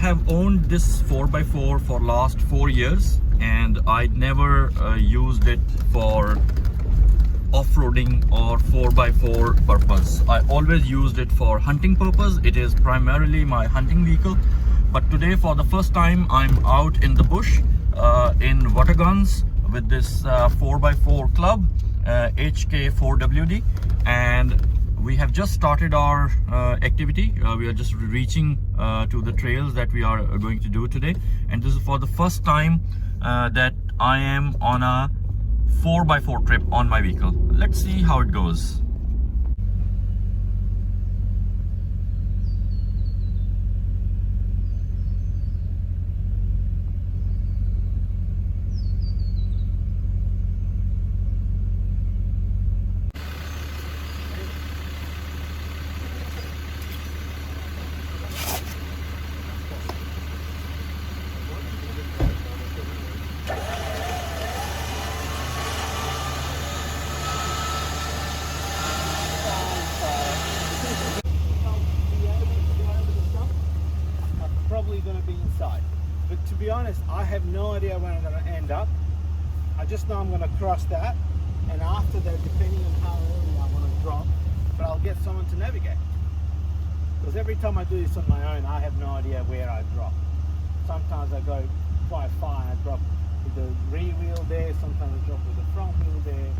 have owned this 4x4 for last 4 years, and I never used it for off-roading or 4x4 purpose. I always used it for hunting purpose. It is primarily my hunting vehicle, but today for the first time I'm out in the bush in Watagans with this 4x4 club HK4WD, and we have just started our activity. We are just reaching to the trails that we are going to do today, and this is for the first time that I am on a 4x4 trip on my vehicle. Let's see how it goes. Probably going to be inside, but to be honest, I have no idea where I'm going to end up. I just know I'm going to cross that, and after that, depending on how early I want to drop, but I'll get someone to navigate, because every time I do this on my own, I have no idea where I drop. Sometimes I go quite far and I drop with the rear wheel there, sometimes I drop with the front wheel there.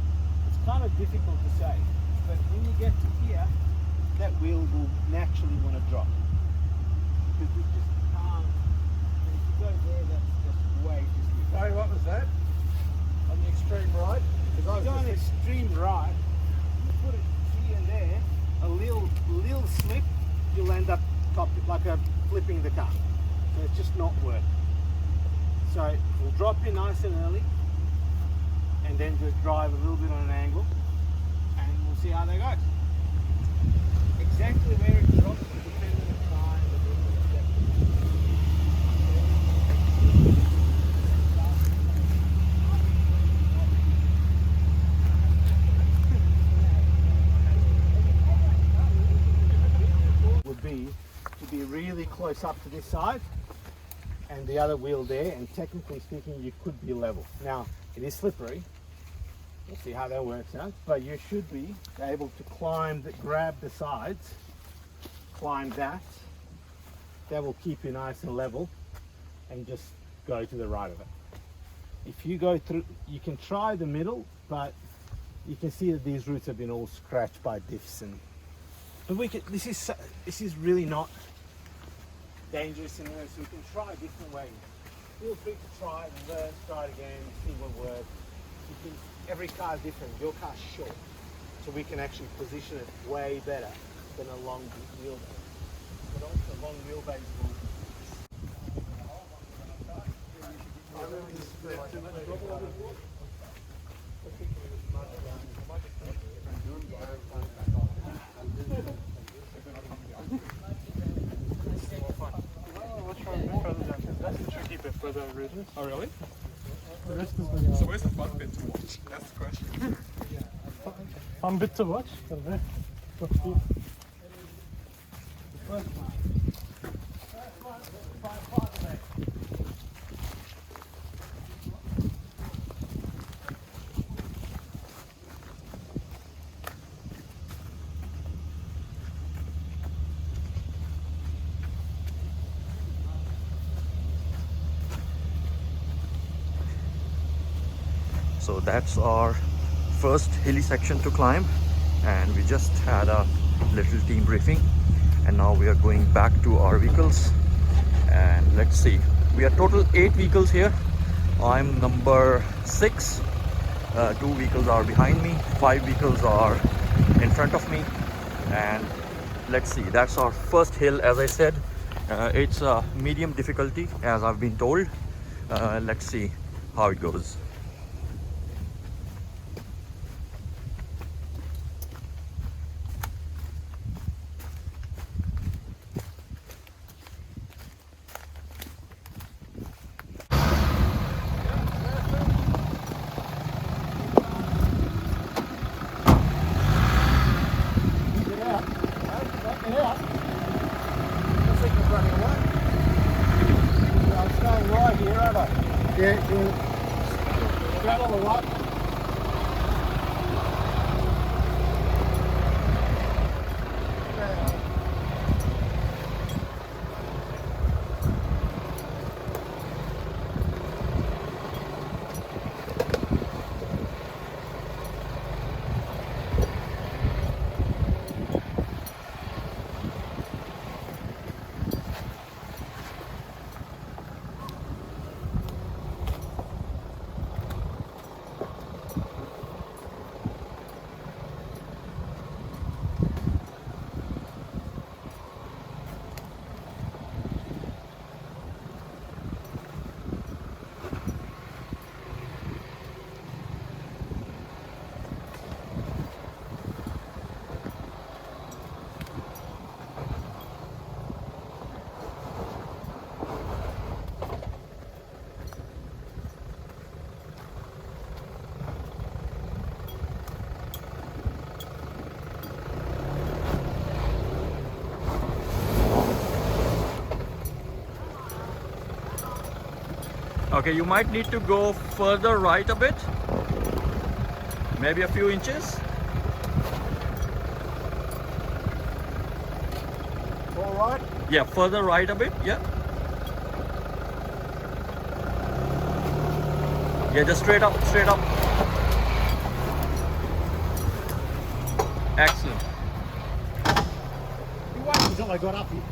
It's kind of difficult to say, but when you get to here, that wheel will naturally want to drop, because we just can't. If you go there, that's just way too steep. Sorry, what was that? On the extreme right? If you go on the extreme right, you put it here and there, a little slip, you'll end up flipping the car. So it's just not worth it. So we'll drop in nice and early, and then just drive a little bit on an angle, and we'll see how that goes. Exactly where it drops will depend on the time, the would be to be really close up to this side and the other wheel there, and technically speaking you could be level. Now it is slippery, we'll see how that works out, but you should be able to climb, grab the sides, climb that will keep you nice and level, and just go to the right of it. If you go through, you can try the middle, but you can see that these routes have been all scratched by diffs, but this is really not dangerous in there, so we can try a different way. Feel free to try and learn, try it again, see what works. Every car is different. Your car's short, so we can actually position it way better than a long wheelbase. But also long wheelbase will. That's the tricky bit for the ridges. Oh really? The rest is the So where's the fun bit to watch? That's the question. fun bit to watch. So that's our first hilly section to climb, and we just had a little team briefing, and now we are going back to our vehicles, and let's see, we are total 8 vehicles here. I'm number 6. 2 vehicles are behind me, 5 vehicles are in front of me, and let's see, that's our first hill. As I said, it's a medium difficulty as I've been told. Let's see how it goes. Okay, you might need to go further right a bit. Maybe a few inches. All right. Yeah, further right a bit. Yeah. Yeah, just straight up, straight up. Excellent. You wait until I got up here.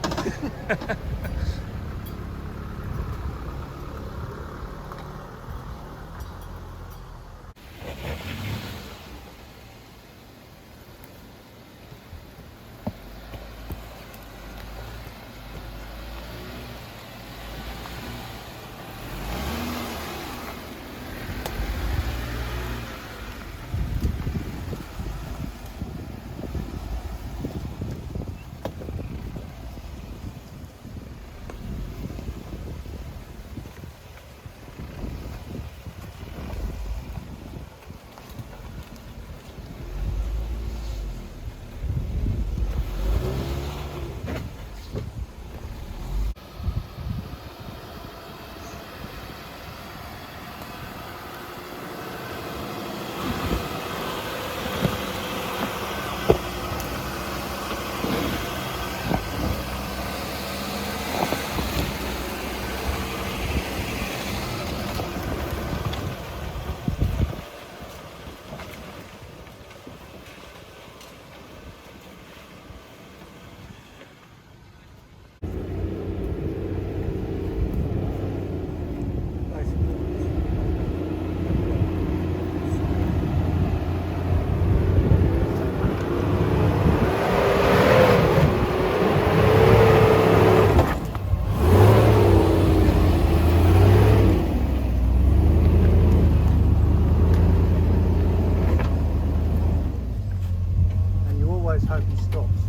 Hope he stops.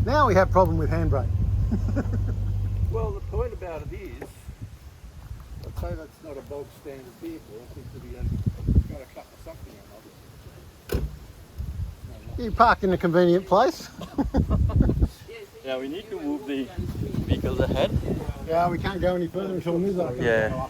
Now we have problem with handbrake. Well, the point about it is, I'd say that's not a bog standard vehicle. I think that he has got a cut or something or another. You park in a convenient place. Yeah, we need to move the vehicles ahead. Yeah, we can't go any further until Mizzo. Yeah.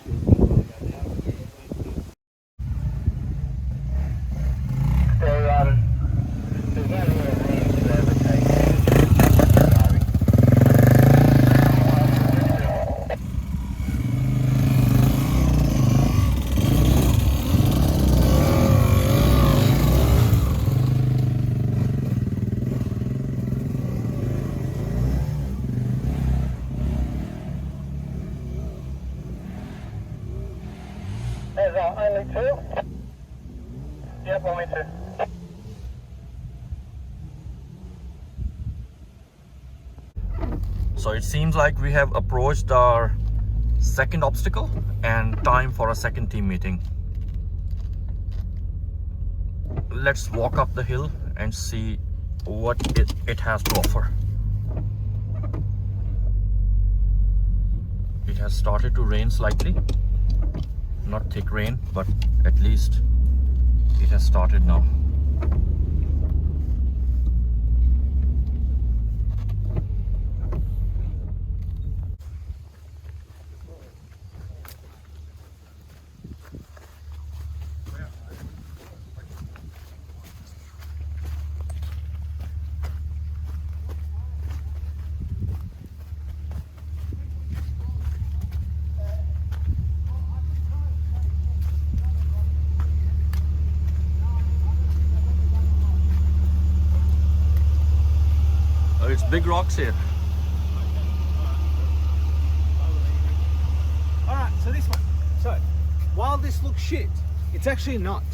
There's only two? Yep, only two. So it seems like we have approached our second obstacle and time for a second team meeting. Let's walk up the hill and see what it has to offer. It has started to rain slightly. Not thick rain, but at least it has started now. It's big rocks here. All right, so this one. So, while this looks shit, it's actually not.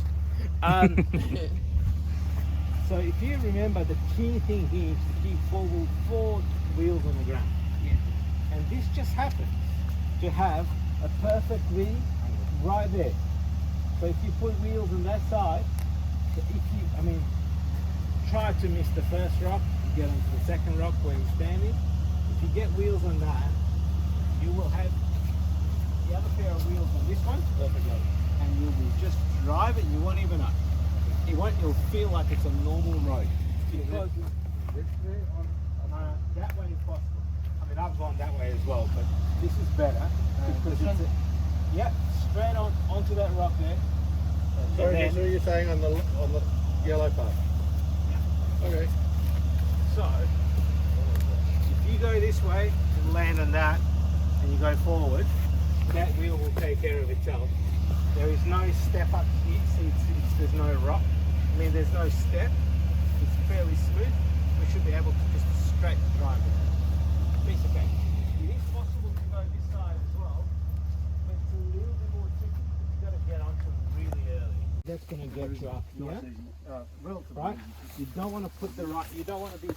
So if you remember, the key thing here is to keep four wheels on the ground. Yeah. And this just happens to have a perfect wheel right there. So if you put wheels on that side, try to miss the first rock, you get onto the second rock where you're standing. If you get wheels on that, you will have the other pair of wheels on this one, perfectly, and you will just drive it. You won't even know. You'll feel like it's a normal road. Because that way is possible. I've gone that way as well, but this is better because it's straight on onto that rock there. Sorry, And so then- you're saying on the yellow part? Okay. So, if you go this way and land on that, and you go forward, that wheel will take care of itself. There is no step up here, see, there's no rock. I mean, there's no step. It's fairly smooth. We should be able to just straight drive it. Piece of cake. It is possible to go this side as well, but it's a little bit more tricky. You've got to get onto it really early. That's going to get you up here. Right? You don't want to put the right, you don't want to be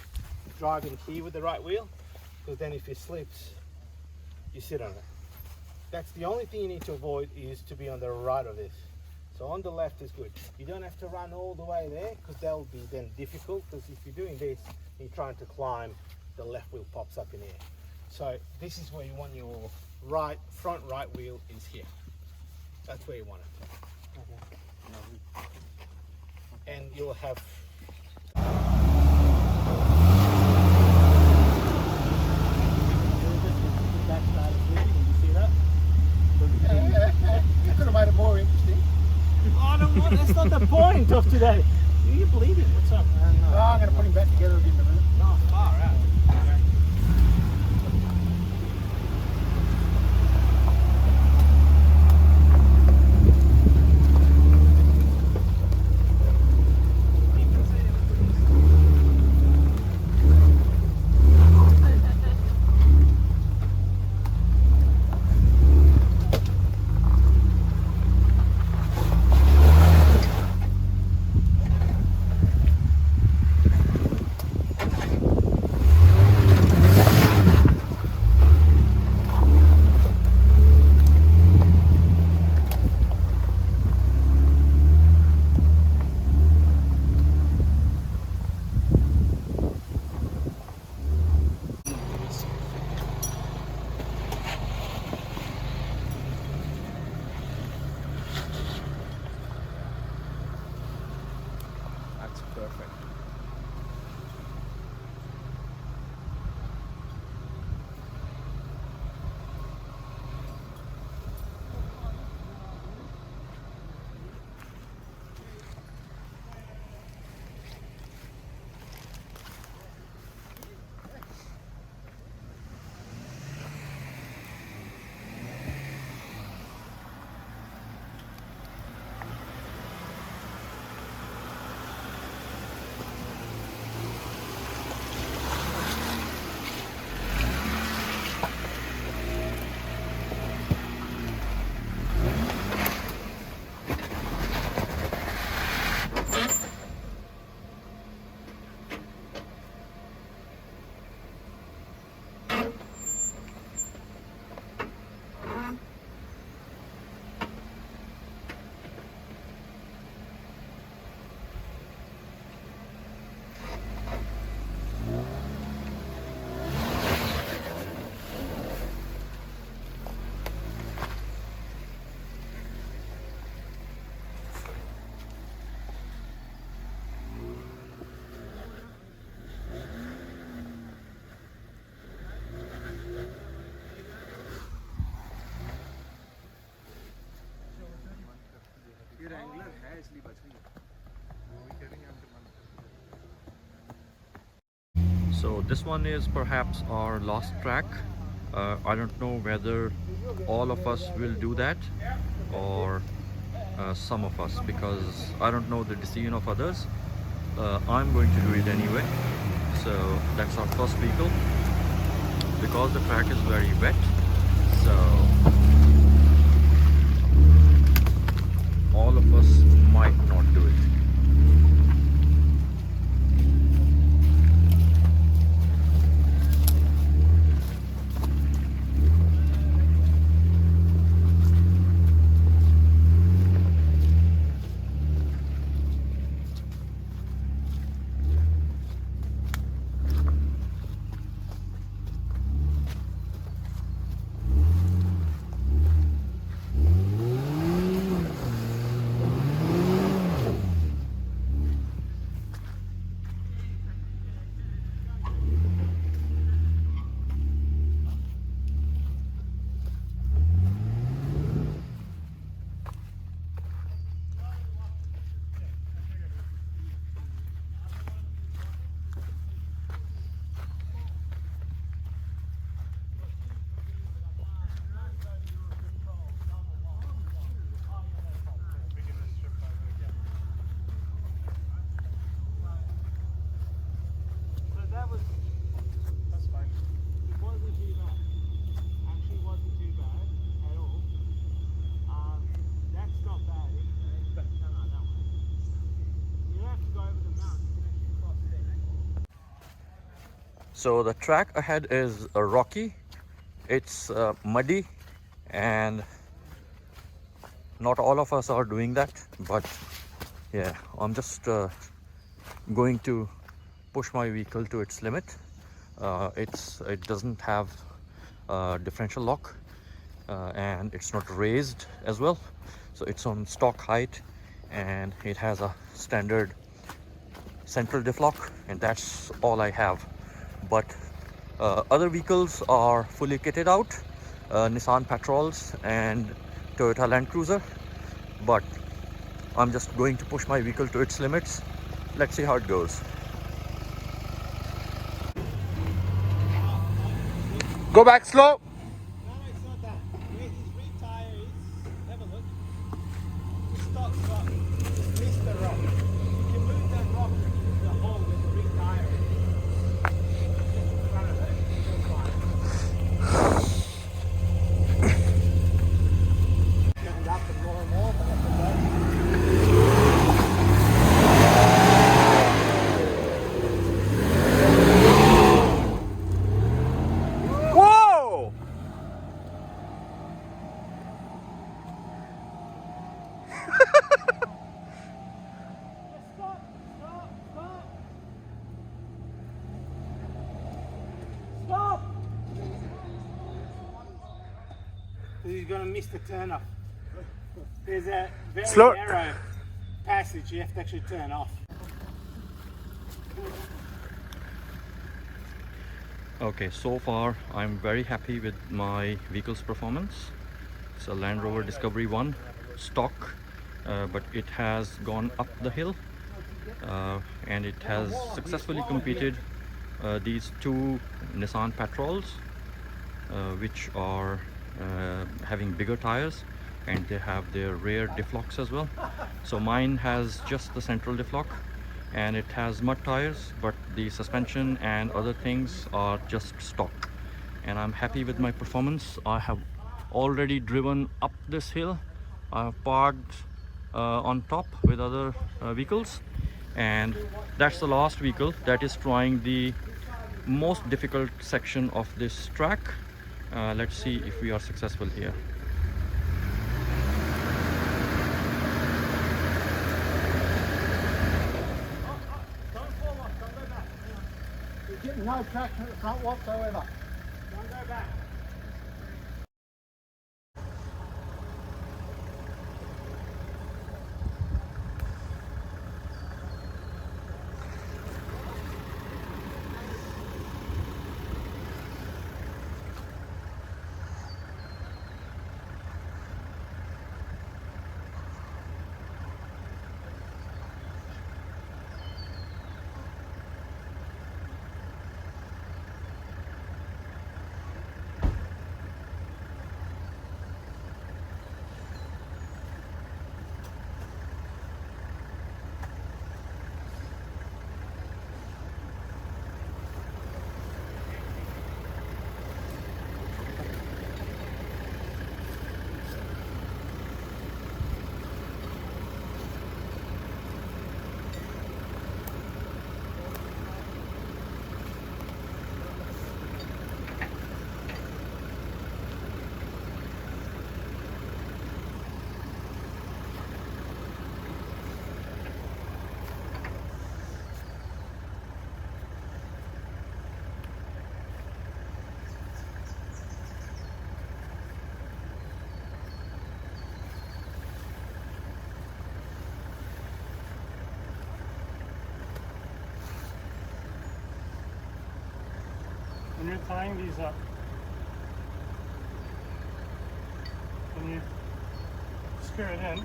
driving here with the right wheel, because then if it slips, you sit on it. That's the only thing you need to avoid, is to be on the right of this. So on the left is good. You don't have to run all the way there, because that'll be then difficult, because if you're doing this and you're trying to climb, the left wheel pops up in the air. So this is where you want your front right wheel is here. That's where you want it. And you'll have You could have made it more interesting. I don't want, that's not the point of today. You're bleeding. What's up? Oh, I'm going to put him back together again in a minute. No, far out. That's perfect. So this one is perhaps our last track. I don't know whether all of us will do that or some of us, because I don't know the decision of others. I'm going to do it anyway. So that's our first vehicle, because the track is very wet. So all of us might not do it. So the track ahead is rocky, it's muddy, and not all of us are doing that, but yeah, I'm just going to push my vehicle to its limit. It doesn't have differential lock, and it's not raised as well, so it's on stock height, and it has a standard central diff lock, and that's all I have. But other vehicles are fully kitted out, Nissan Patrols and Toyota Land Cruiser, but I'm just going to push my vehicle to its limits. Let's see how it goes. Go back slow. No, it's not that. Where his rear tyre is, have a look. Just stop. Just miss the rock. You can move that rock into the hole where the rear tyre is. Just in front of it, you're fine. Getting up and more, but that's okay. Whoa! Stop! He's going to miss the turn off. There's a very Slow. narrow passage you have to actually turn off. Okay, so far I'm very happy with my vehicle's performance. It's a Land Rover Discovery 1 stock, but it has gone up the hill, and it has successfully competed these two Nissan Patrols, which are having bigger tires, and they have their rear diff locks as well. So mine has just the central diff lock, and it has mud tires, but the suspension and other things are just stock, and I'm happy with my performance. I have already driven up this hill. I have parked on top with other vehicles, and that's the last vehicle that is trying the most difficult section of this track. Let's see if we are successful here. You're getting no traction at the front whatsoever. Don't go back. When you're tying these up, when you screw it in,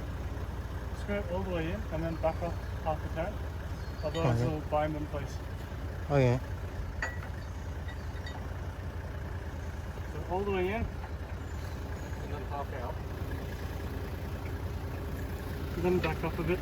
screw it all the way in and then back up half a turn. Otherwise it'll bind in place. Okay. So all the way in, And then half out. and then back up a bit.